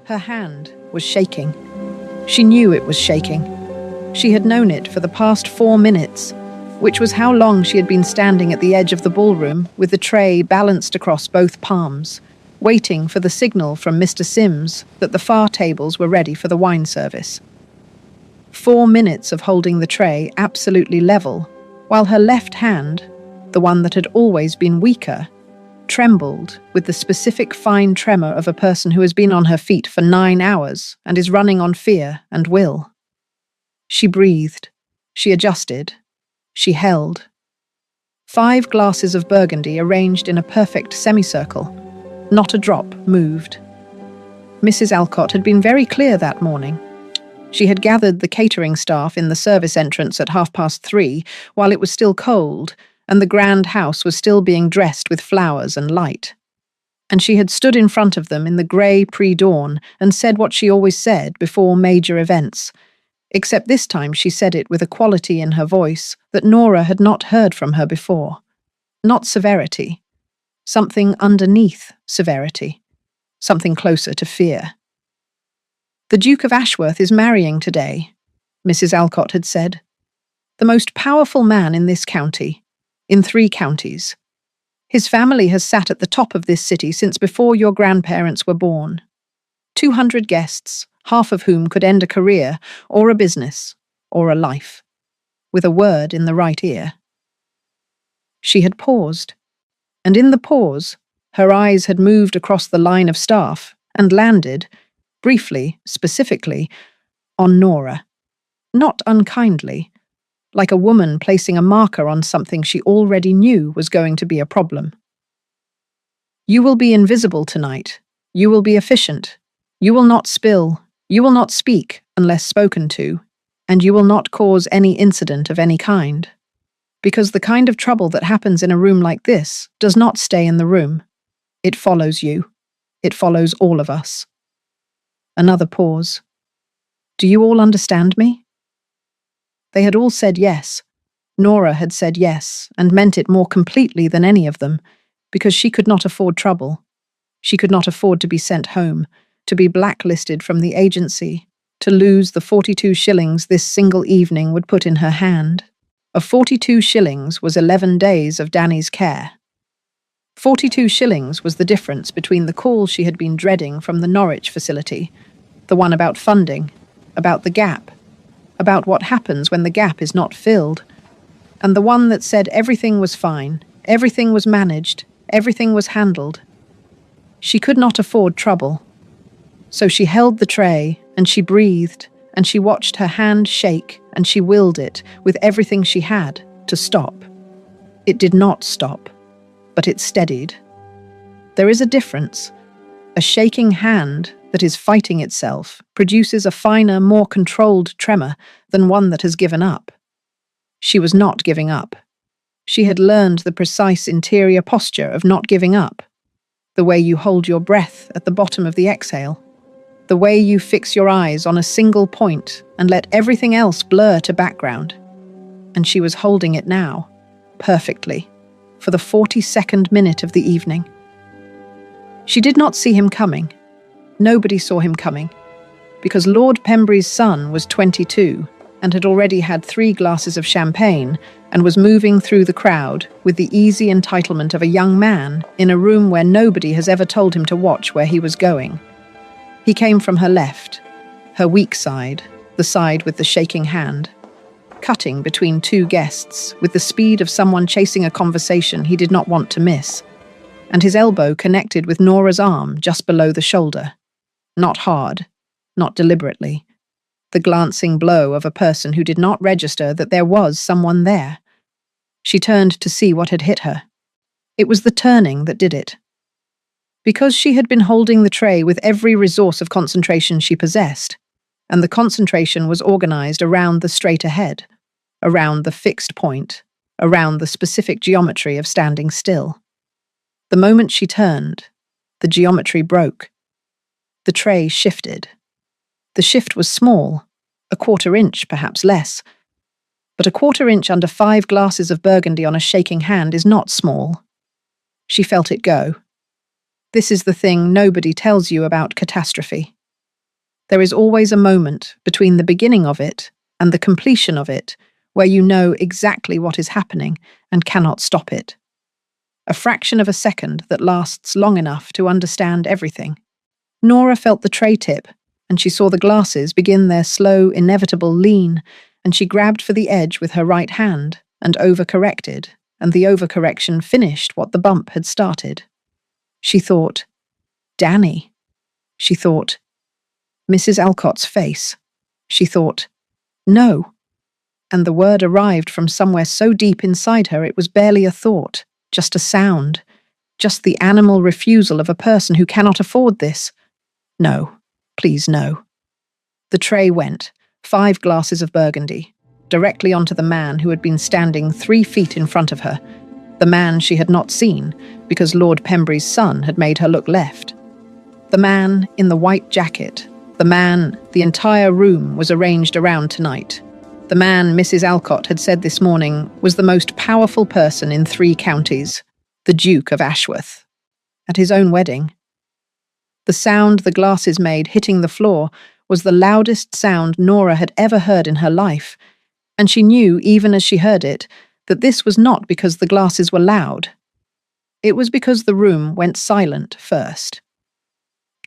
Her hand was shaking. She knew it was shaking. She had known it for the past 4 minutes, which was how long she had been standing at the edge of the ballroom with the tray balanced across both palms, waiting for the signal from Mr. Sims that the far tables were ready for the wine service. 4 minutes of holding the tray absolutely level, while her left hand, the one that had always been weaker, trembled with the specific fine tremor of a person who has been on her feet for 9 hours and is running on fear and will. She breathed. She adjusted. She held. 5 glasses of Burgundy arranged in a perfect semicircle. Not a drop moved. Mrs. Alcott had been very clear that morning. She had gathered the catering staff in the service entrance at 3:30 while it was still cold and the grand house was still being dressed with flowers and light. And she had stood in front of them in the grey pre-dawn and said what she always said before major events, except this time she said it with a quality in her voice that Nora had not heard from her before. Not severity. Something underneath severity. Something closer to fear. "The Duke of Ashworth is marrying today," Mrs. Alcott had said. "The most powerful man in this county. In 3 counties. His family has sat at the top of this city since before your grandparents were born. 200 guests, half of whom could end a career, or a business, or a life, with a word in the right ear." She had paused, and in the pause, her eyes had moved across the line of staff and landed, briefly, specifically, on Nora. Not unkindly, like a woman placing a marker on something she already knew was going to be a problem. "You will be invisible tonight. You will be efficient. You will not spill. You will not speak unless spoken to. And you will not cause any incident of any kind. Because the kind of trouble that happens in a room like this does not stay in the room. It follows you. It follows all of us." Another pause. "Do you all understand me?" They had all said yes. Nora had said yes, and meant it more completely than any of them, because she could not afford trouble. She could not afford to be sent home, to be blacklisted from the agency, to lose the 42 shillings this single evening would put in her hand. 42 shillings was 11 days of Danny's care. 42 shillings was the difference between the call she had been dreading from the Norwich facility, the one about funding, about the gap, about what happens when the gap is not filled, and the one that said everything was fine, everything was managed, everything was handled. She could not afford trouble. So she held the tray, and she breathed, and she watched her hand shake, and she willed it, with everything she had, to stop. It did not stop, but it steadied. There is a difference. A shaking hand that is fighting itself produces a finer, more controlled tremor than one that has given up. She was not giving up. She had learned the precise interior posture of not giving up, the way you hold your breath at the bottom of the exhale, the way you fix your eyes on a single point and let everything else blur to background. And she was holding it now, perfectly, for the 42nd minute of the evening. She did not see him coming. Nobody saw him coming, because Lord Pembury's son was 22 and had already had 3 glasses of champagne and was moving through the crowd with the easy entitlement of a young man in a room where nobody has ever told him to watch where he was going. He came from her left, her weak side, the side with the shaking hand, cutting between 2 guests with the speed of someone chasing a conversation he did not want to miss, and his elbow connected with Nora's arm just below the shoulder. Not hard, not deliberately. The glancing blow of a person who did not register that there was someone there. She turned to see what had hit her. It was the turning that did it. Because she had been holding the tray with every resource of concentration she possessed, and the concentration was organized around the straight ahead, around the fixed point, around the specific geometry of standing still. The moment she turned, the geometry broke. The tray shifted. The shift was small, a 1/4 inch, perhaps less. But a 1/4 inch under 5 glasses of Burgundy on a shaking hand is not small. She felt it go. This is the thing nobody tells you about catastrophe. There is always a moment between the beginning of it and the completion of it where you know exactly what is happening and cannot stop it. A fraction of a second that lasts long enough to understand everything. Nora felt the tray tip, and she saw the glasses begin their slow, inevitable lean, and she grabbed for the edge with her right hand and overcorrected, and the overcorrection finished what the bump had started. She thought, Danny. She thought, Mrs. Alcott's face. She thought, no. And the word arrived from somewhere so deep inside her it was barely a thought, just a sound, just the animal refusal of a person who cannot afford this. No, please no. The tray went, 5 glasses of Burgundy, directly onto the man who had been standing 3 feet in front of her, the man she had not seen because Lord Pembury's son had made her look left. The man in the white jacket, the man the entire room was arranged around tonight. The man Mrs. Alcott had said this morning was the most powerful person in 3 counties, the Duke of Ashworth. At his own wedding. The sound the glasses made hitting the floor was the loudest sound Nora had ever heard in her life, and she knew, even as she heard it, that this was not because the glasses were loud. It was because the room went silent first.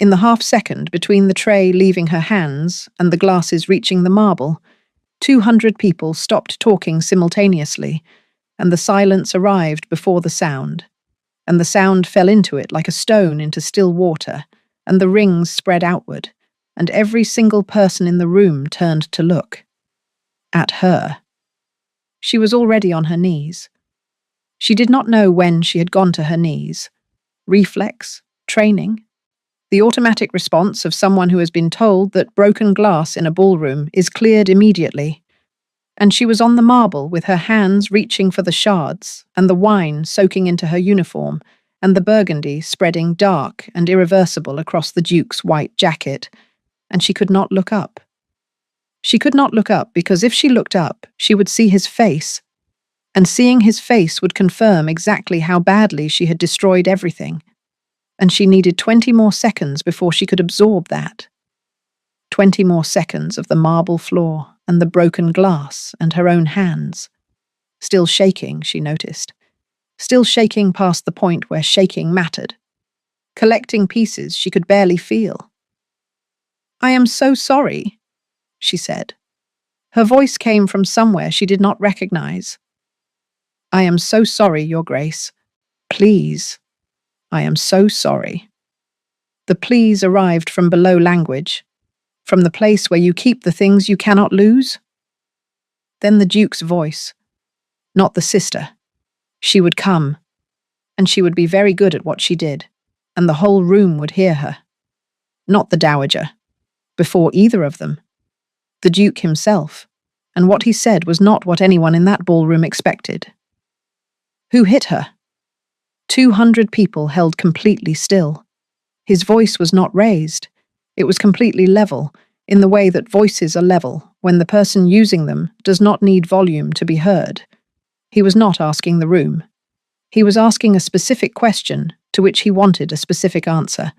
In the half-second between the tray leaving her hands and the glasses reaching the marble, 200 people stopped talking simultaneously, and the silence arrived before the sound, and the sound fell into it like a stone into still water, and the rings spread outward, and every single person in the room turned to look. At her. She was already on her knees. She did not know when she had gone to her knees. Reflex? Training? The automatic response of someone who has been told that broken glass in a ballroom is cleared immediately. And she was on the marble with her hands reaching for the shards, and the wine soaking into her uniform, and the burgundy spreading dark and irreversible across the Duke's white jacket, and she could not look up. She could not look up because if she looked up, she would see his face, and seeing his face would confirm exactly how badly she had destroyed everything, and she needed 20 more seconds before she could absorb that. 20 more seconds of the marble floor and the broken glass and her own hands. Still shaking, she noticed. Still shaking past the point where shaking mattered. Collecting pieces she could barely feel. I am so sorry, she said. Her voice came from somewhere she did not recognize. I am so sorry, Your Grace. Please. I am so sorry. The please arrived from below language, from the place where you keep the things you cannot lose. Then the Duke's voice. Not the sister. She would come, and she would be very good at what she did, and the whole room would hear her. Not the Dowager. Before either of them. The Duke himself, and what he said was not what anyone in that ballroom expected. Who hit her? 200 people held completely still. His voice was not raised. It was completely level, in the way that voices are level when the person using them does not need volume to be heard. He was not asking the room. He was asking a specific question to which he wanted a specific answer,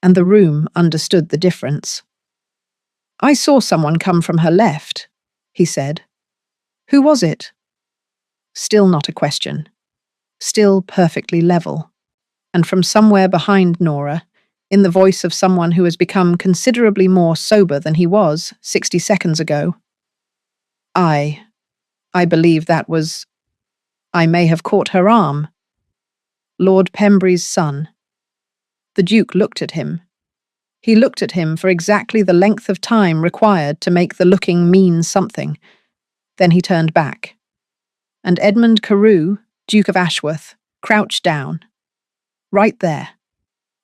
and the room understood the difference. I saw someone come from her left, he said. Who was it? Still not a question. Still perfectly level. And from somewhere behind Nora, in the voice of someone who has become considerably more sober than he was 60 seconds ago. I believe that was... I may have caught her arm. Lord Pembury's son. The Duke looked at him. He looked at him for exactly the length of time required to make the looking mean something. Then he turned back. And Edmund Carew, Duke of Ashworth, crouched down. Right there.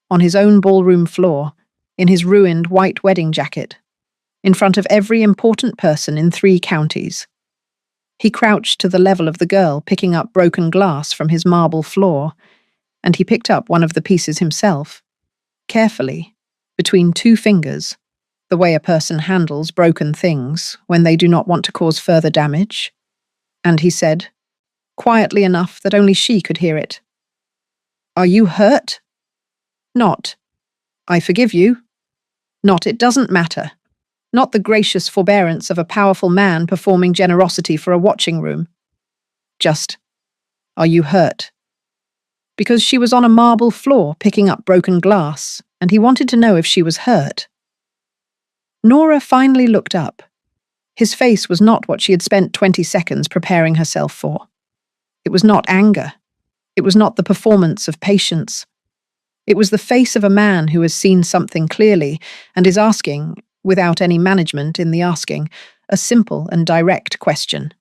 On his own ballroom floor, in his ruined white wedding jacket, in front of every important person in 3 counties. He crouched to the level of the girl picking up broken glass from his marble floor, and he picked up one of the pieces himself, carefully, between 2 fingers, the way a person handles broken things when they do not want to cause further damage. And he said, quietly enough that only she could hear it, Are you hurt? Not. I forgive you. Not "it doesn't matter." Not the gracious forbearance of a powerful man performing generosity for a watching room. Just, "Are you hurt?" Because she was on a marble floor picking up broken glass, and he wanted to know if she was hurt. Nora finally looked up. His face was not what she had spent 20 seconds preparing herself for. It was not anger. It was not the performance of patience. It was the face of a man who has seen something clearly and is asking, without any management in the asking, a simple and direct question.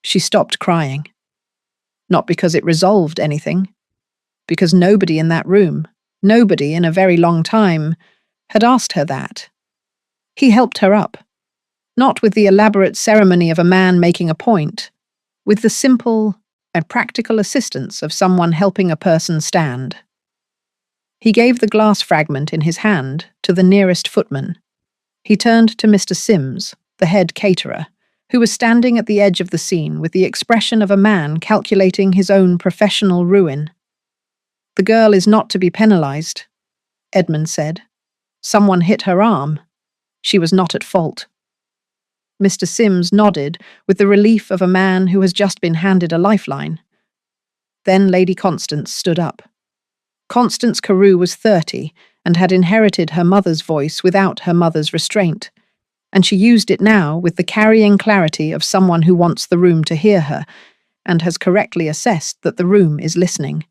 She stopped crying. Not because it resolved anything, because nobody in that room, nobody in a very long time, had asked her that. He helped her up, not with the elaborate ceremony of a man making a point, with the simple and practical assistance of someone helping a person stand. He gave the glass fragment in his hand to the nearest footman. He turned to Mr. Sims, the head caterer, who was standing at the edge of the scene with the expression of a man calculating his own professional ruin. "The girl is not to be penalized," Edmund said. "Someone hit her arm. She was not at fault." Mr. Sims nodded with the relief of a man who has just been handed a lifeline. Then Lady Constance stood up. Constance Carew was 30 and had inherited her mother's voice without her mother's restraint, and she used it now with the carrying clarity of someone who wants the room to hear her and has correctly assessed that the room is listening.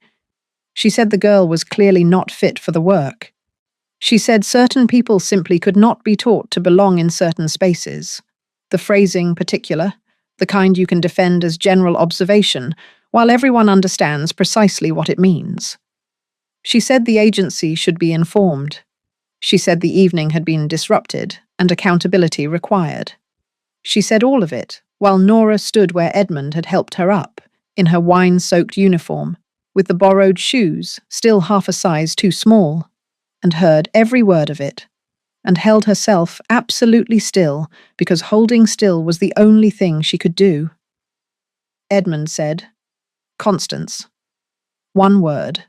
She said the girl was clearly not fit for the work. She said certain people simply could not be taught to belong in certain spaces. The phrasing particular, the kind you can defend as general observation, while everyone understands precisely what it means. She said the agency should be informed. She said the evening had been disrupted and accountability required. She said all of it, while Nora stood where Edmund had helped her up, in her wine-soaked uniform, with the borrowed shoes still half a size too small, and heard every word of it, and held herself absolutely still because holding still was the only thing she could do. Edmund said, "Constance." One word.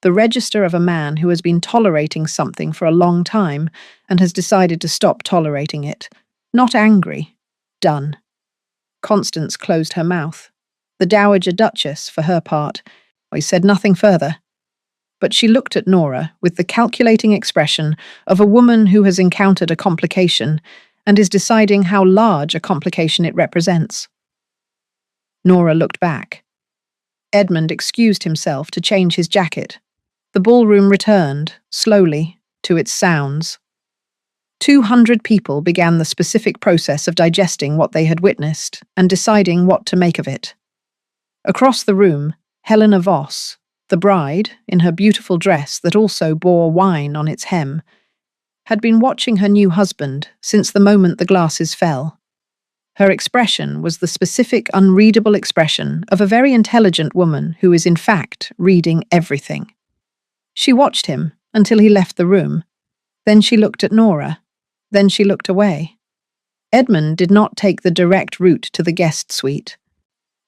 The register of a man who has been tolerating something for a long time and has decided to stop tolerating it. Not angry. Done. Constance closed her mouth. The Dowager Duchess, for her part, said nothing further. But she looked at Nora with the calculating expression of a woman who has encountered a complication and is deciding how large a complication it represents. Nora looked back. Edmund excused himself to change his jacket. The ballroom returned, slowly, to its sounds. 200 people began the specific process of digesting what they had witnessed and deciding what to make of it. Across the room, Helena Voss, the bride, in her beautiful dress that also bore wine on its hem, had been watching her new husband since the moment the glasses fell. Her expression was the specific, unreadable expression of a very intelligent woman who is in fact reading everything. She watched him until he left the room. Then she looked at Nora. Then she looked away. Edmund did not take the direct route to the guest suite.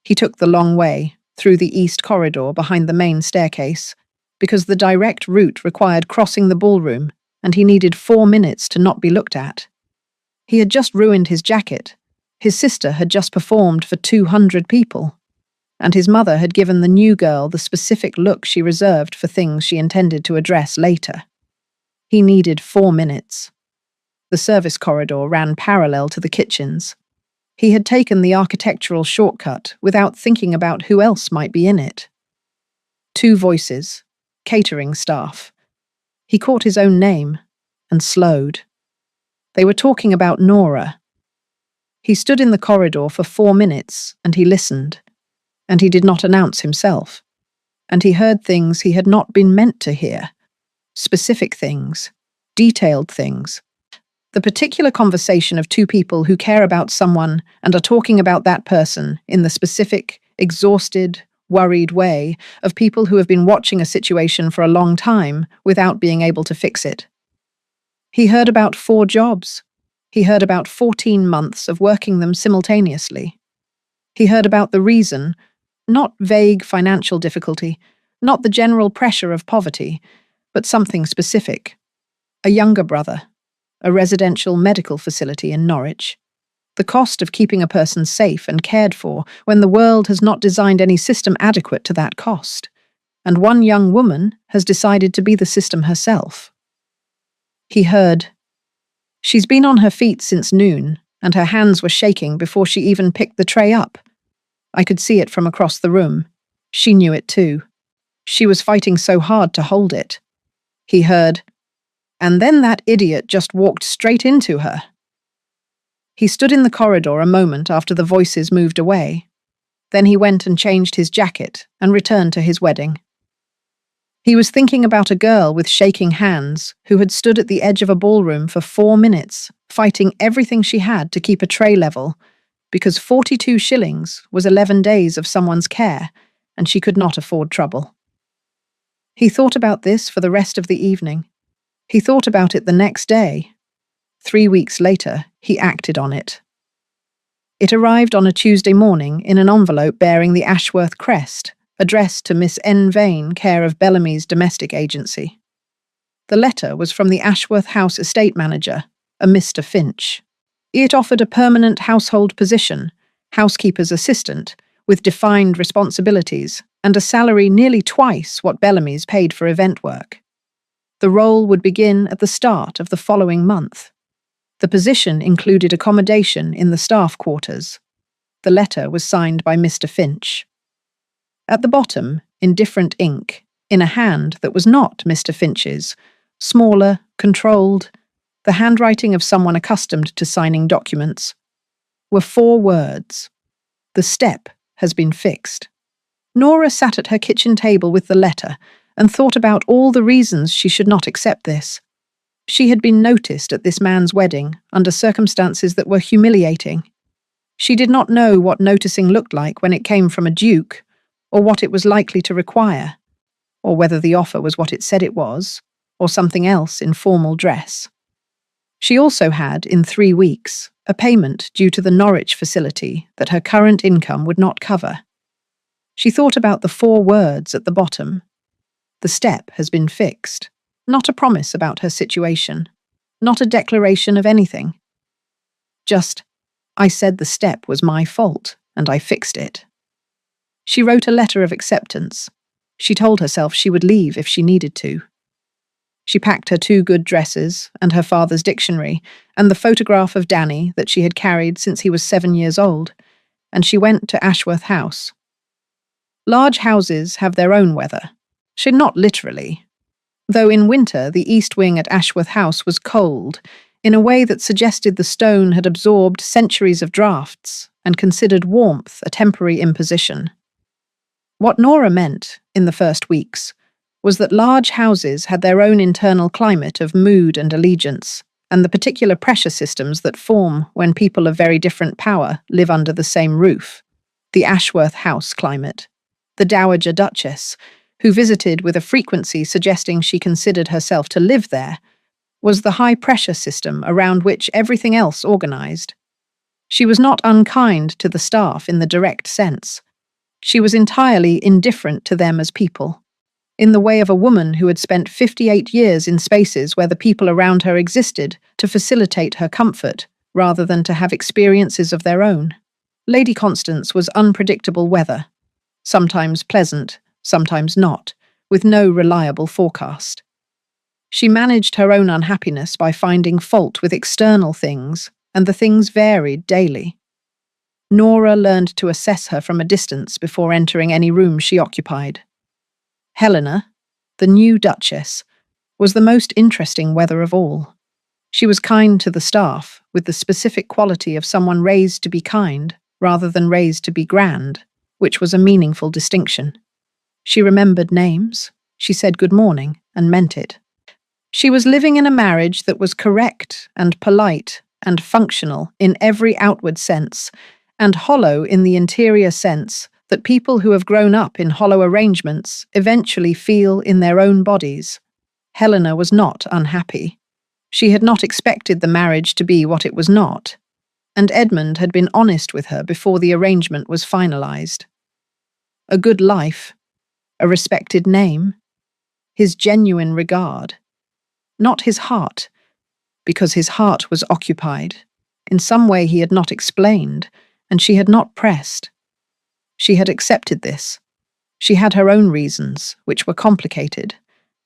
He took the long way, through the east corridor behind the main staircase, because the direct route required crossing the ballroom, and he needed 4 minutes to not be looked at. He had just ruined his jacket. His sister had just performed for 200 people. And his mother had given the new girl the specific look she reserved for things she intended to address later. He needed 4 minutes. The service corridor ran parallel to the kitchens. He had taken the architectural shortcut without thinking about who else might be in it. 2 voices, catering staff. He caught his own name and slowed. They were talking about Nora. He stood in the corridor for 4 minutes and he listened. And he did not announce himself. And he heard things he had not been meant to hear. Specific things. Detailed things. The particular conversation of 2 people who care about someone and are talking about that person in the specific, exhausted, worried way of people who have been watching a situation for a long time without being able to fix it. He heard about 4 jobs. He heard about 14 months of working them simultaneously. He heard about the reason. Not vague financial difficulty, not the general pressure of poverty, but something specific. A younger brother, a residential medical facility in Norwich. The cost of keeping a person safe and cared for when the world has not designed any system adequate to that cost. And one young woman has decided to be the system herself. He heard, "She's been on her feet since noon, and her hands were shaking before she even picked the tray up. I could see it from across the room. She knew it too. She was fighting so hard to hold it." He heard, "And then that idiot just walked straight into her." He stood in the corridor a moment after the voices moved away. Then he went and changed his jacket and returned to his wedding. He was thinking about a girl with shaking hands who had stood at the edge of a ballroom for 4 minutes, fighting everything she had to keep a tray level, because 42 shillings was 11 days of someone's care, and she could not afford trouble. He thought about this for the rest of the evening. He thought about it the next day. 3 weeks later, he acted on it. It arrived on a Tuesday morning in an envelope bearing the Ashworth crest, addressed to Miss N. Vane, care of Bellamy's domestic agency. The letter was from the Ashworth House estate manager, a Mr. Finch. It offered a permanent household position, housekeeper's assistant, with defined responsibilities, and a salary nearly twice what Bellamy's paid for event work. The role would begin at the start of the following month. The position included accommodation in the staff quarters. The letter was signed by Mr. Finch. At the bottom, in different ink, in a hand that was not Mr. Finch's, smaller, controlled, the handwriting of someone accustomed to signing documents, were 4 words. "The step has been fixed." Nora sat at her kitchen table with the letter and thought about all the reasons she should not accept this. She had been noticed at this man's wedding under circumstances that were humiliating. She did not know what noticing looked like when it came from a duke, or what it was likely to require, or whether the offer was what it said it was, or something else in formal dress. She also had, in 3 weeks, a payment due to the Norwich facility that her current income would not cover. She thought about the 4 words at the bottom. The step has been fixed. Not a promise about her situation. Not a declaration of anything. Just, "I said the step was my fault, and I fixed it." She wrote a letter of acceptance. She told herself she would leave if she needed to. She packed her 2 good dresses and her father's dictionary and the photograph of Danny that she had carried since he was 7 years old, and she went to Ashworth House. Large houses have their own weather. Not literally. Though in winter the east wing at Ashworth House was cold, in a way that suggested the stone had absorbed centuries of drafts and considered warmth a temporary imposition. What Nora meant, in the first weeks, was that large houses had their own internal climate of mood and allegiance, and the particular pressure systems that form when people of very different power live under the same roof. The Ashworth House climate. The Dowager Duchess, who visited with a frequency suggesting she considered herself to live there, was the high-pressure system around which everything else organized. She was not unkind to the staff in the direct sense. She was entirely indifferent to them as people, in the way of a woman who had spent 58 years in spaces where the people around her existed to facilitate her comfort, rather than to have experiences of their own. Lady Constance was unpredictable weather, sometimes pleasant, sometimes not, with no reliable forecast. She managed her own unhappiness by finding fault with external things, and the things varied daily. Nora learned to assess her from a distance before entering any room she occupied. Helena, the new Duchess, was the most interesting weather of all. She was kind to the staff, with the specific quality of someone raised to be kind, rather than raised to be grand, which was a meaningful distinction. She remembered names, she said good morning, and meant it. She was living in a marriage that was correct and polite and functional in every outward sense, and hollow in the interior sense that people who have grown up in hollow arrangements eventually feel in their own bodies. Helena was not unhappy. She had not expected the marriage to be what it was not, and Edmund had been honest with her before the arrangement was finalized. A good life, a respected name, his genuine regard. not his heart, because his heart was occupied. In some way he had not explained, and she had not pressed. She had accepted this. She had her own reasons, which were complicated,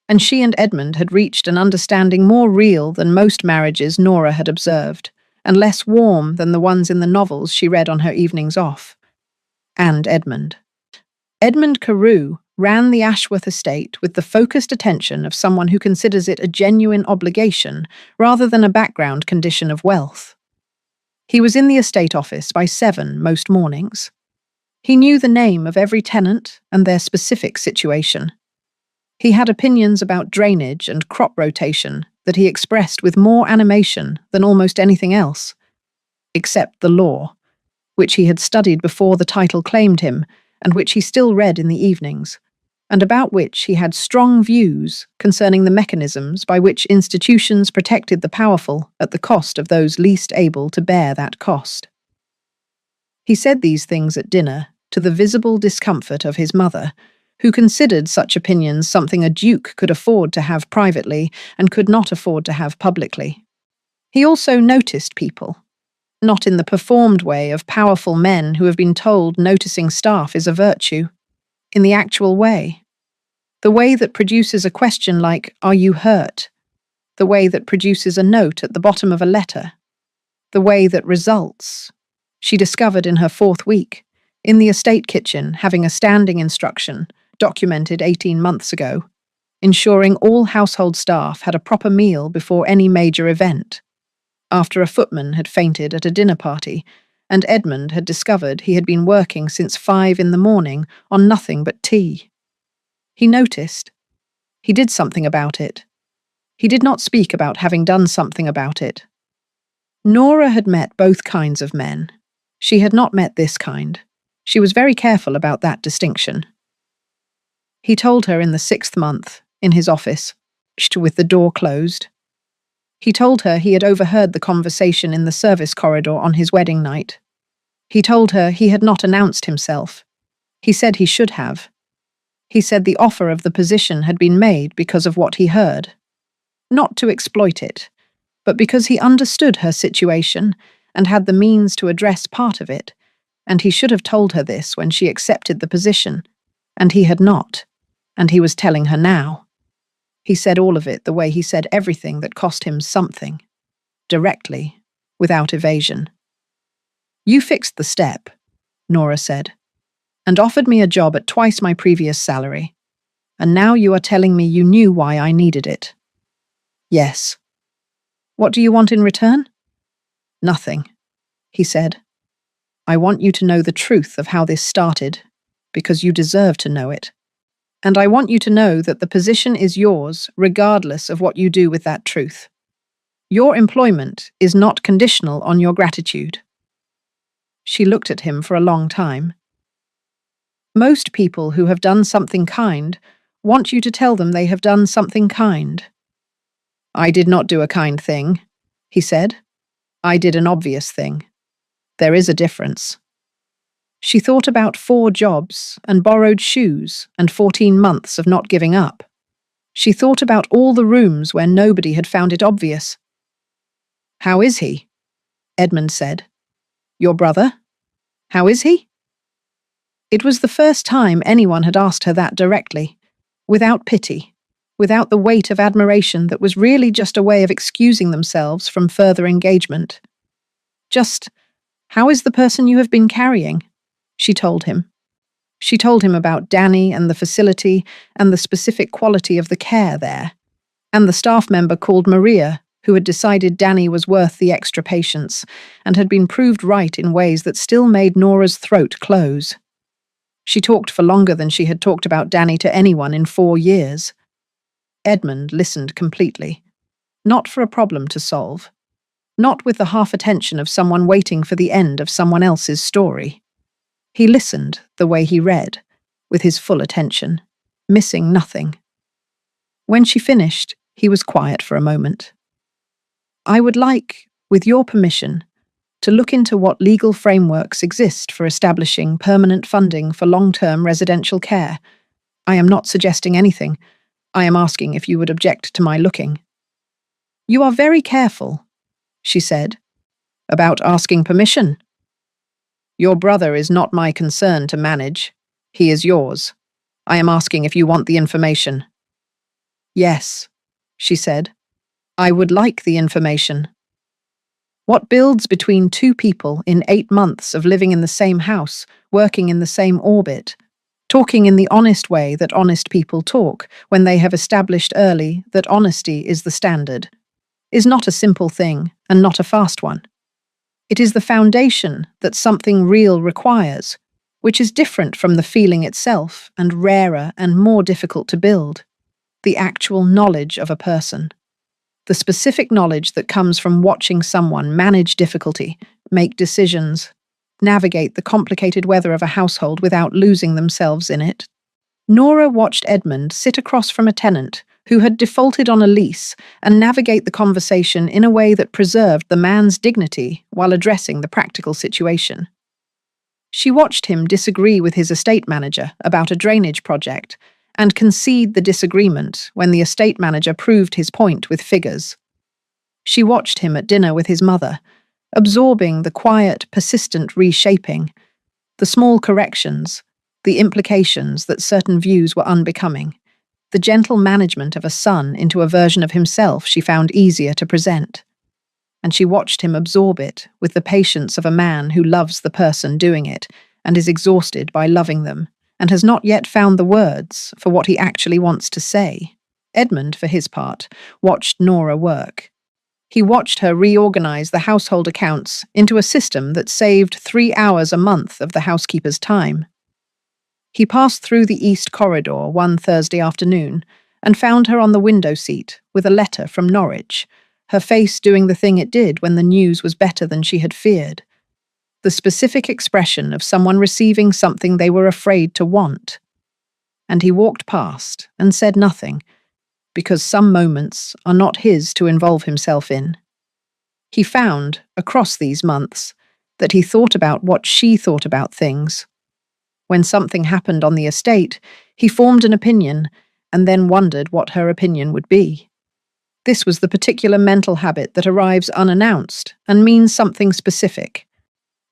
and she and Edmund had reached an understanding more real than most marriages Nora had observed, and less warm than the ones in the novels she read on her evenings off. And Edmund. Edmund Carew ran the Ashworth estate with the focused attention of someone who considers it a genuine obligation rather than a background condition of wealth. He was in the estate office by 7 most mornings. He knew the name of every tenant and their specific situation. He had opinions about drainage and crop rotation that he expressed with more animation than almost anything else, except the law, which he had studied before the title claimed him and which he still read in the evenings, and about which he had strong views concerning the mechanisms by which institutions protected the powerful at the cost of those least able to bear that cost. He said these things at dinner to the visible discomfort of his mother, who considered such opinions something a duke could afford to have privately and could not afford to have publicly. He also noticed people, not in the performed way of powerful men who have been told noticing staff is a virtue, in the actual way. The way that produces a question like, "Are you hurt?" The way that produces a note at the bottom of a letter. The way that results. She discovered in her 4th week, in the estate kitchen, having a standing instruction, documented 18 months ago, ensuring all household staff had a proper meal before any major event, after a footman had fainted at a dinner party, and Edmund had discovered he had been working since 5 in the morning on nothing but tea. He noticed. He did something about it. He did not speak about having done something about it. Nora had met both kinds of men. She had not met this kind. She was very careful about that distinction. He told her in the 6th month, in his office, with the door closed. He told her he had overheard the conversation in the service corridor on his wedding night. He told her he had not announced himself. He said he should have. He said the offer of the position had been made because of what he heard. Not to exploit it, but because he understood her situation and had the means to address part of it, and he should have told her this when she accepted the position, and he had not, and he was telling her now. He said all of it the way he said everything that cost him something, directly, without evasion. "You fixed the step," Nora said, "and offered me a job at twice my previous salary, and now you are telling me you knew why I needed it." "Yes." "What do you want in return?" "Nothing," he said. "I want you to know the truth of how this started, because you deserve to know it. And I want you to know that the position is yours regardless of what you do with that truth. Your employment is not conditional on your gratitude." She looked at him for a long time. "Most people who have done something kind want you to tell them they have done something kind." "I did not do a kind thing," he said. "I did an obvious thing. There is a difference." She thought about 4 jobs and borrowed shoes and 14 months of not giving up. She thought about all the rooms where nobody had found it obvious. "How is he?" Edmund said. "Your brother? How is he?" It was the first time anyone had asked her that directly, without pity, without the weight of admiration that was really just a way of excusing themselves from further engagement. Just, "How is the person you have been carrying?" she told him. She told him about Danny and the facility and the specific quality of the care there, and the staff member called Maria, who had decided Danny was worth the extra patience and had been proved right in ways that still made Nora's throat close. She talked for longer than she had talked about Danny to anyone in 4 years. Edmund listened completely, not for a problem to solve, not with the half attention of someone waiting for the end of someone else's story. He listened the way he read, with his full attention, missing nothing. When she finished, he was quiet for a moment. "I would like, with your permission, to look into what legal frameworks exist for establishing permanent funding for long-term residential care. I am not suggesting anything. I am asking if you would object to my looking." You are very careful, she said, about asking permission. Your brother is not my concern to manage. He is yours. I am asking if you want the information. Yes, she said. I would like the information. What builds between two people in 8 months of living in the same house, working in the same orbit, talking in the honest way that honest people talk when they have established early that honesty is the standard, is not a simple thing and not a fast one. It is the foundation that something real requires, which is different from the feeling itself and rarer and more difficult to build, the actual knowledge of a person. The specific knowledge that comes from watching someone manage difficulty, make decisions, navigate the complicated weather of a household without losing themselves in it. Nora watched Edmund sit across from a tenant who had defaulted on a lease and navigate the conversation in a way that preserved the man's dignity while addressing the practical situation. She watched him disagree with his estate manager about a drainage project and concede the disagreement when the estate manager proved his point with figures. She watched him at dinner with his mother, absorbing the quiet, persistent reshaping, the small corrections, the implications that certain views were unbecoming, the gentle management of a son into a version of himself she found easier to present. And she watched him absorb it with the patience of a man who loves the person doing it and is exhausted by loving them, and has not yet found the words for what he actually wants to say. Edmund, for his part, watched Nora work. He watched her reorganize the household accounts into a system that saved 3 hours a month of the housekeeper's time. He passed through the east corridor one Thursday afternoon and found her on the window seat with a letter from Norwich, her face doing the thing it did when the news was better than she had feared. The specific expression of someone receiving something they were afraid to want. And he walked past and said nothing, because some moments are not his to involve himself in. He found, across these months, that he thought about what she thought about things. When something happened on the estate, he formed an opinion and then wondered what her opinion would be. This was the particular mental habit that arrives unannounced and means something specific.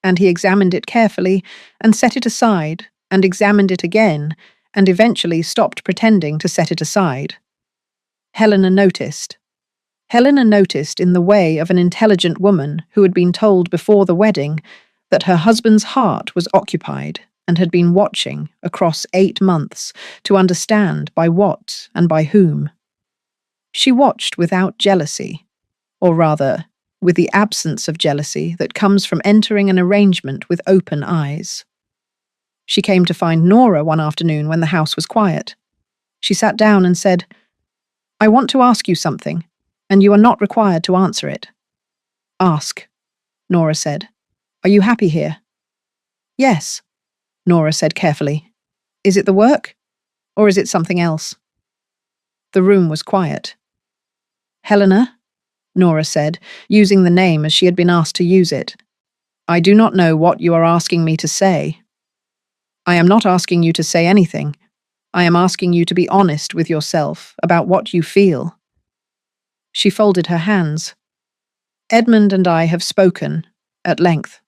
And he examined it carefully and set it aside and examined it again and eventually stopped pretending to set it aside. Helena noticed. Helena noticed in the way of an intelligent woman who had been told before the wedding that her husband's heart was occupied and had been watching across 8 months to understand by what and by whom. She watched without jealousy, or rather, with the absence of jealousy that comes from entering an arrangement with open eyes. She came to find Nora one afternoon when the house was quiet. She sat down and said, "I want to ask you something, and you are not required to answer it." "Ask," Nora said. "Are you happy here?" "Yes," Nora said carefully. "Is it the work? Or is it something else?" The room was quiet. "Helena," Nora said, using the name as she had been asked to use it, "I do not know what you are asking me to say." "I am not asking you to say anything. I am asking you to be honest with yourself about what you feel." She folded her hands. "Edmund and I have spoken, at length,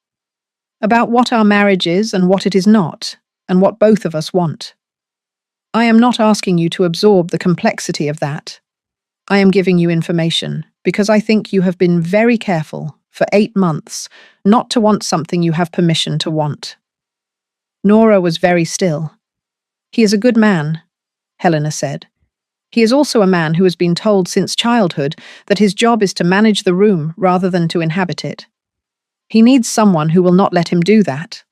about what our marriage is and what it is not, and what both of us want. I am not asking you to absorb the complexity of that. I am giving you information because I think you have been very careful for 8 months not to want something you have permission to want." Nora was very still. "He is a good man," Helena said. "He is also a man who has been told since childhood that his job is to manage the room rather than to inhabit it. He needs someone who will not let him do that."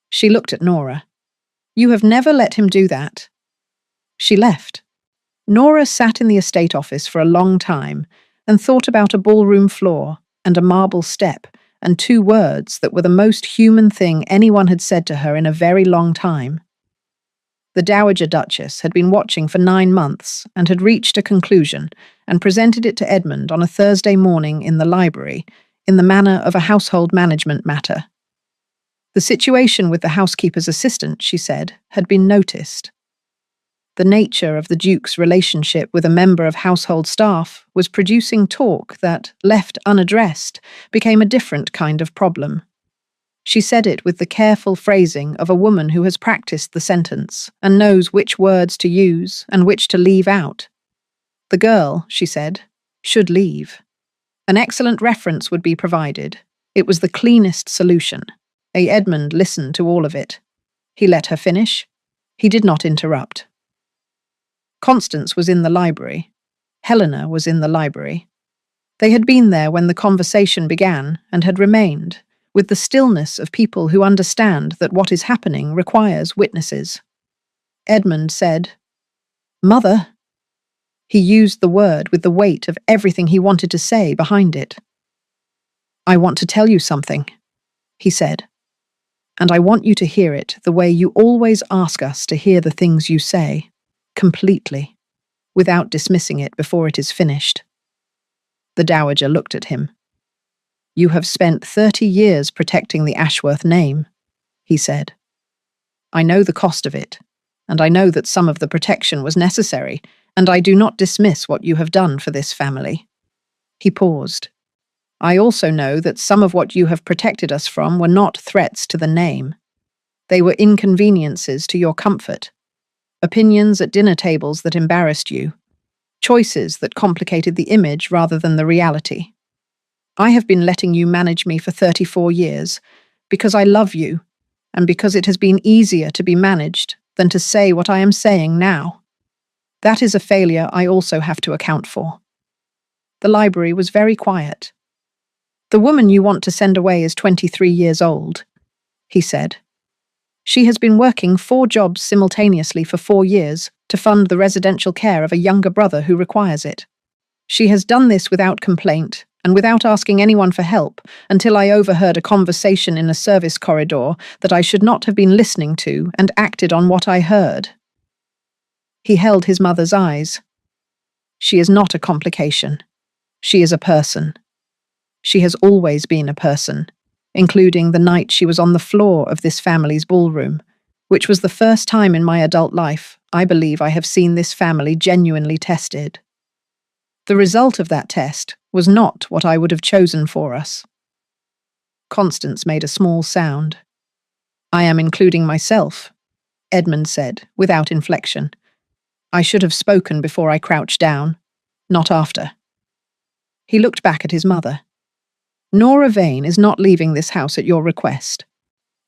She looked at Nora. "You have never let him do that." She left. Nora sat in the estate office for a long time and thought about a ballroom floor and a marble step and 2 words that were the most human thing anyone had said to her in a very long time. The Dowager Duchess had been watching for 9 months and had reached a conclusion and presented it to Edmund on a Thursday morning in the library in the manner of a household management matter. The situation with the housekeeper's assistant, she said, had been noticed. The nature of the Duke's relationship with a member of household staff was producing talk that, left unaddressed, became a different kind of problem. She said it with the careful phrasing of a woman who has practiced the sentence and knows which words to use and which to leave out. The girl, she said, should leave. An excellent reference would be provided. It was the cleanest solution. Edmund listened to all of it. He let her finish. He did not interrupt. Constance was in the library. Helena was in the library. They had been there when the conversation began and had remained, with the stillness of people who understand that what is happening requires witnesses. Edmund said, "Mother." He used the word with the weight of everything he wanted to say behind it. "I want to tell you something," he said, "and I want you to hear it the way you always ask us to hear the things you say. Completely, without dismissing it before it is finished." The Dowager looked at him. "You have spent 30 years protecting the Ashworth name," he said. "I know the cost of it, and I know that some of the protection was necessary, and I do not dismiss what you have done for this family." He paused. "I also know that some of what you have protected us from were not threats to the name. They were inconveniences to your comfort. Opinions at dinner tables that embarrassed you. Choices that complicated the image rather than the reality. I have been letting you manage me for 34 years because I love you and because it has been easier to be managed than to say what I am saying now. That is a failure I also have to account for." The library was very quiet. "The woman you want to send away is 23 years old," he said. "She has been working 4 jobs simultaneously for 4 years to fund the residential care of a younger brother who requires it. She has done this without complaint and without asking anyone for help until I overheard a conversation in a service corridor that I should not have been listening to and acted on what I heard." He held his mother's eyes. "She is not a complication. She is a person. She has always been a person, including the night she was on the floor of this family's ballroom, which was the first time in my adult life I believe I have seen this family genuinely tested. The result of that test was not what I would have chosen for us." Constance made a small sound. "I am including myself," Edmund said, without inflection. "I should have spoken before I crouched down, not after." He looked back at his mother. "Nora Vane is not leaving this house at your request.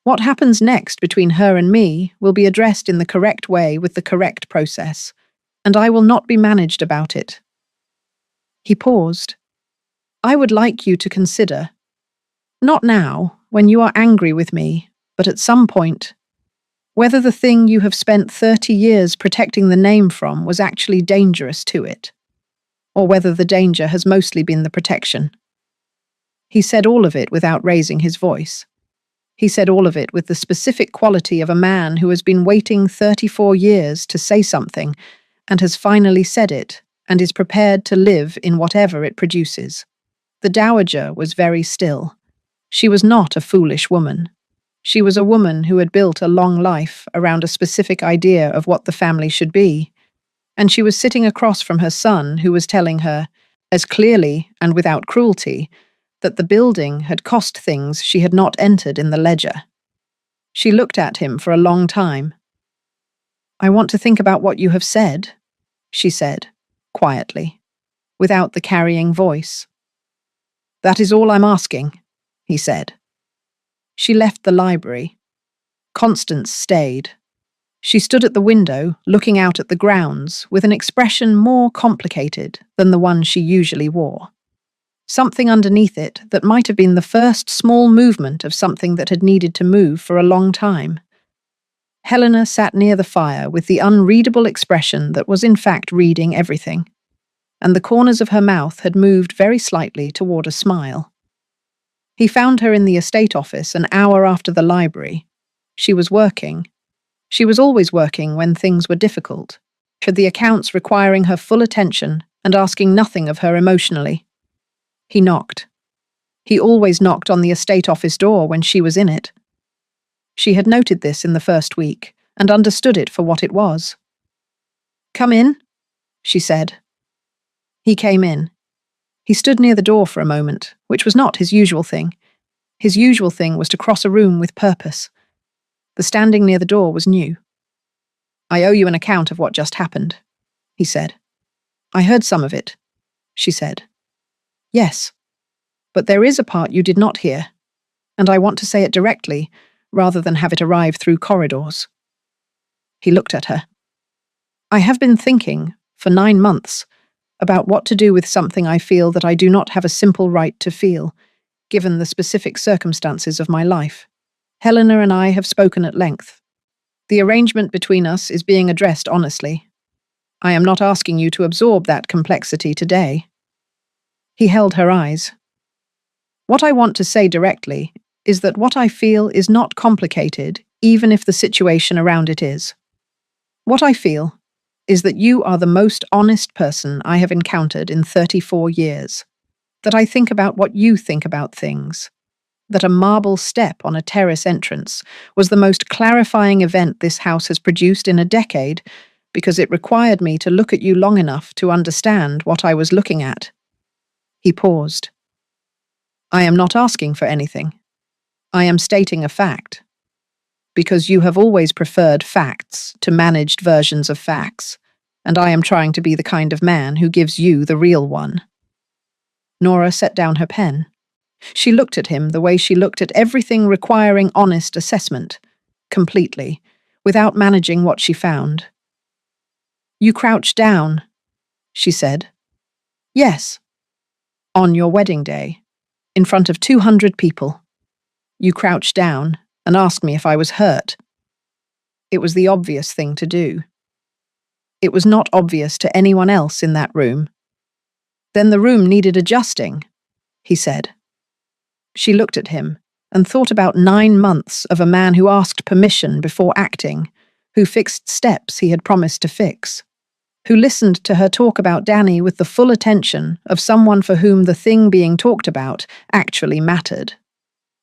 What happens next between her and me will be addressed in the correct way with the correct process, and I will not be managed about it." He paused. "I would like you to consider, not now, when you are angry with me, but at some point, whether the thing you have spent 30 years protecting the name from was actually dangerous to it, or whether the danger has mostly been the protection." He said all of it without raising his voice. He said all of it with the specific quality of a man who has been waiting 34 years to say something and has finally said it and is prepared to live in whatever it produces. The Dowager was very still. She was not a foolish woman. She was a woman who had built a long life around a specific idea of what the family should be, and she was sitting across from her son who was telling her, as clearly and without cruelty, that the building had cost things she had not entered in the ledger. She looked at him for a long time. "I want to think about what you have said," she said, quietly, without the carrying voice. "That is all I'm asking," he said. She left the library. Constance stayed. She stood at the window, looking out at the grounds, with an expression more complicated than the one she usually wore. Something underneath it that might have been the first small movement of something that had needed to move for a long time. Helena sat near the fire with the unreadable expression that was in fact reading everything, and the corners of her mouth had moved very slightly toward a smile. He found her in the estate office an hour after the library. She was working. She was always working when things were difficult, for the accounts requiring her full attention and asking nothing of her emotionally. He knocked. He always knocked on the estate office door when she was in it. She had noted this in the first week and understood it for what it was. Come in, she said. He came in. He stood near the door for a moment, which was not his usual thing. His usual thing was to cross a room with purpose. The standing near the door was new. I owe you an account of what just happened, he said. I heard some of it, she said. Yes, but there is a part you did not hear, and I want to say it directly, rather than have it arrive through corridors. He looked at her. I have been thinking, for 9 months, about what to do with something I feel that I do not have a simple right to feel, given the specific circumstances of my life. Helena and I have spoken at length. The arrangement between us is being addressed honestly. I am not asking you to absorb that complexity today. He held her eyes. What I want to say directly is that what I feel is not complicated, even if the situation around it is. What I feel is that you are the most honest person I have encountered in 34 years. That I think about what you think about things. That a marble step on a terrace entrance was the most clarifying event this house has produced in a decade, because it required me to look at you long enough to understand what I was looking at. He paused. I am not asking for anything. I am stating a fact. Because you have always preferred facts to managed versions of facts, and I am trying to be the kind of man who gives you the real one. Nora set down her pen. She looked at him the way she looked at everything requiring honest assessment, completely, without managing what she found. You crouched down, she said. Yes. On your wedding day, in front of 200 people. You crouched down and asked me if I was hurt. It was the obvious thing to do. It was not obvious to anyone else in that room. Then the room needed adjusting, he said. She looked at him and thought about 9 months of a man who asked permission before acting, who fixed steps he had promised to fix, who listened to her talk about Danny with the full attention of someone for whom the thing being talked about actually mattered.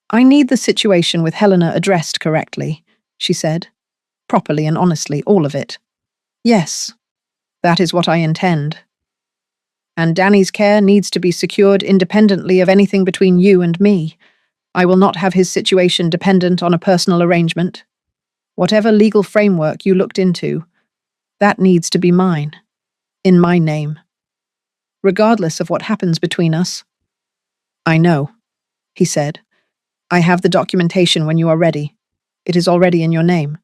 I need the situation with Helena addressed correctly, she said. Properly and honestly, all of it. Yes, that is what I intend. And Danny's care needs to be secured independently of anything between you and me. I will not have his situation dependent on a personal arrangement. Whatever legal framework you looked into, that needs to be mine, in my name. Regardless of what happens between us. I know, he said. I have the documentation when you are ready. It is already in your name.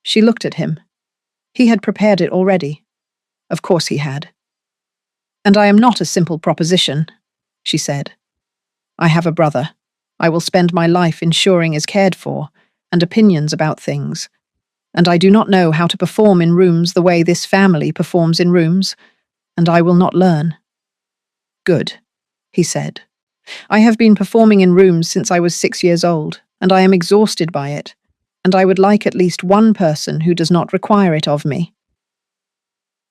She looked at him. He had prepared it already. Of course he had. And I am not a simple proposition, she said. I have a brother. I will spend my life ensuring is cared for, and opinions about things. And I do not know how to perform in rooms the way this family performs in rooms, and I will not learn. Good, he said. I have been performing in rooms since I was 6 years old, and I am exhausted by it, and I would like at least one person who does not require it of me.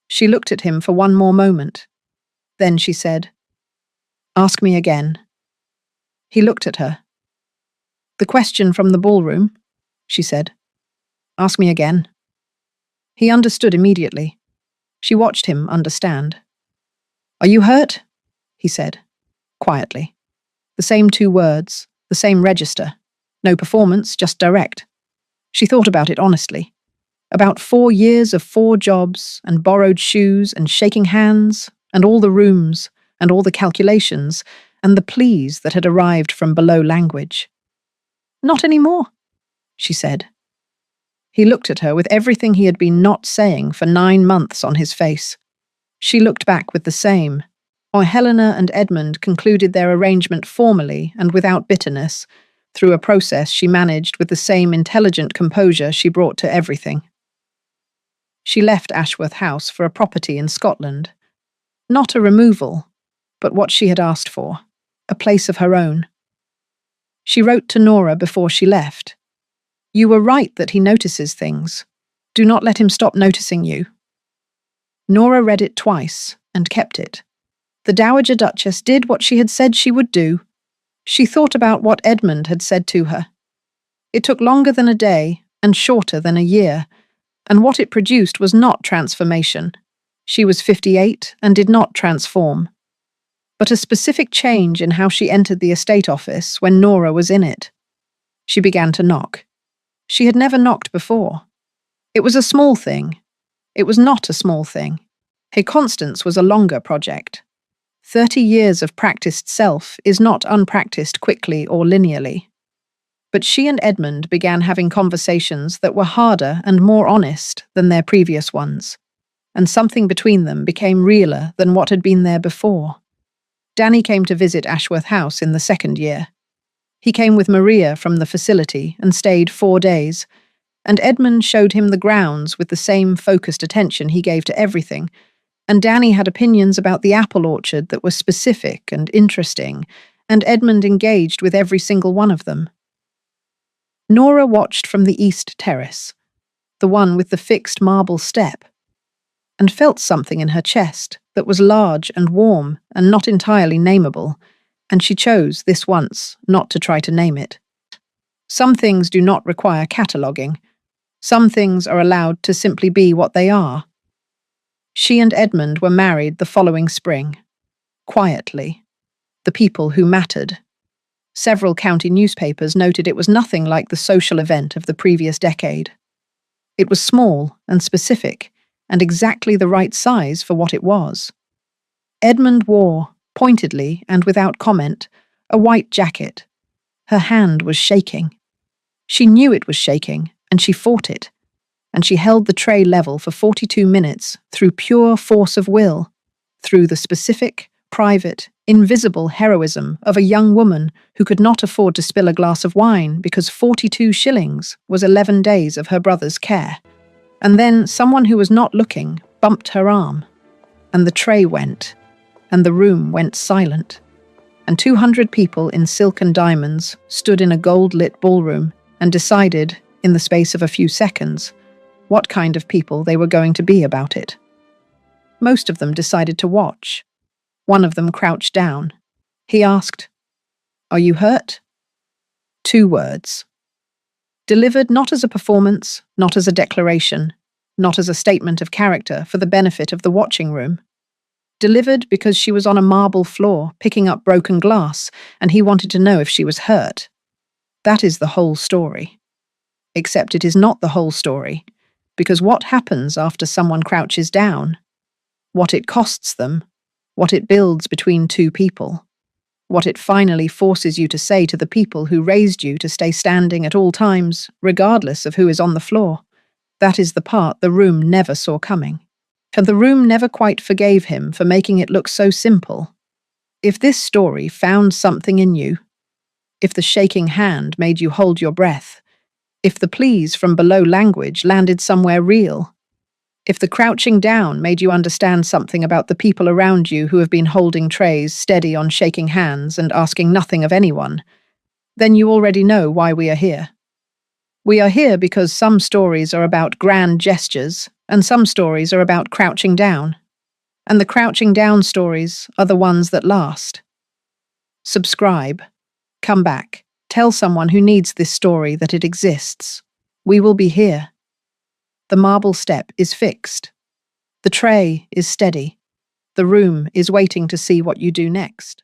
She looked at him for one more moment. Then she said, Ask me again. He looked at her. The question from the ballroom, she said. Ask me again. He understood immediately. She watched him understand. Are you hurt? He said, quietly. The same 2 words, the same register. No performance, just direct. She thought about it honestly. About 4 years of 4 jobs, and borrowed shoes, and shaking hands, and all the rooms, and all the calculations, and the pleas that had arrived from below language. Not any more, she said. He looked at her with everything he had been not saying for 9 months on his face. She looked back with the same, or Helena and Edmund concluded their arrangement formally and without bitterness, through a process she managed with the same intelligent composure she brought to everything. She left Ashworth House for a property in Scotland. Not a removal, but what she had asked for, a place of her own. She wrote to Nora before she left. You were right that he notices things. Do not let him stop noticing you. Nora read it twice and kept it. The Dowager Duchess did what she had said she would do. She thought about what Edmund had said to her. It took longer than a day and shorter than a year, And what it produced was not transformation. She was 58 and did not transform, but a specific change in how she entered the estate office when Nora was in it. She began to knock. She had never knocked before. It was a small thing. It was not a small thing. Hey, Constance was a longer project. 30 years of practiced self is not unpracticed quickly or linearly. But she and Edmund began having conversations that were harder and more honest than their previous ones, and something between them became realer than what had been there before. Danny came to visit Ashworth House in the second year. He came with Maria from the facility and stayed 4 days, and Edmund showed him the grounds with the same focused attention he gave to everything, and Danny had opinions about the apple orchard that were specific and interesting, and Edmund engaged with every single one of them. Nora watched from the east terrace, the one with the fixed marble step, and felt something in her chest that was large and warm and not entirely nameable, and she chose, this once, not to try to name it. Some things do not require cataloguing. Some things are allowed to simply be what they are. She and Edmund were married the following spring. Quietly. The people who mattered. Several county newspapers noted it was nothing like the social event of the previous decade. It was small and specific, and exactly the right size for what it was. Edmund wore, pointedly and without comment, a white jacket. Her hand was shaking. She knew it was shaking, and she fought it. And she held the tray level for 42 minutes through pure force of will, through the specific, private, invisible heroism of a young woman who could not afford to spill a glass of wine because 42 shillings was 11 days of her brother's care. And then someone who was not looking bumped her arm, and the tray went, and the room went silent, and 200 people in silk and diamonds stood in a gold-lit ballroom and decided, in the space of a few seconds, what kind of people they were going to be about it. Most of them decided to watch. One of them crouched down. He asked, "Are you hurt?" 2 words. Delivered not as a performance, not as a declaration, not as a statement of character for the benefit of the watching room. Delivered because she was on a marble floor picking up broken glass, and he wanted to know if she was hurt. That is the whole story. Except it is not the whole story, because what happens after someone crouches down? What it costs them? What it builds between 2 people? What it finally forces you to say to the people who raised you to stay standing at all times, regardless of who is on the floor? That is the part the room never saw coming. And the room never quite forgave him for making it look so simple. If this story found something in you, if the shaking hand made you hold your breath, if the pleas from below language landed somewhere real, if the crouching down made you understand something about the people around you who have been holding trays steady on shaking hands and asking nothing of anyone, then you already know why we are here. We are here because some stories are about grand gestures and some stories are about crouching down. And the crouching down stories are the ones that last. Subscribe. Come back. Tell someone who needs this story that it exists. We will be here. The marble step is fixed. The tray is steady. The room is waiting to see what you do next.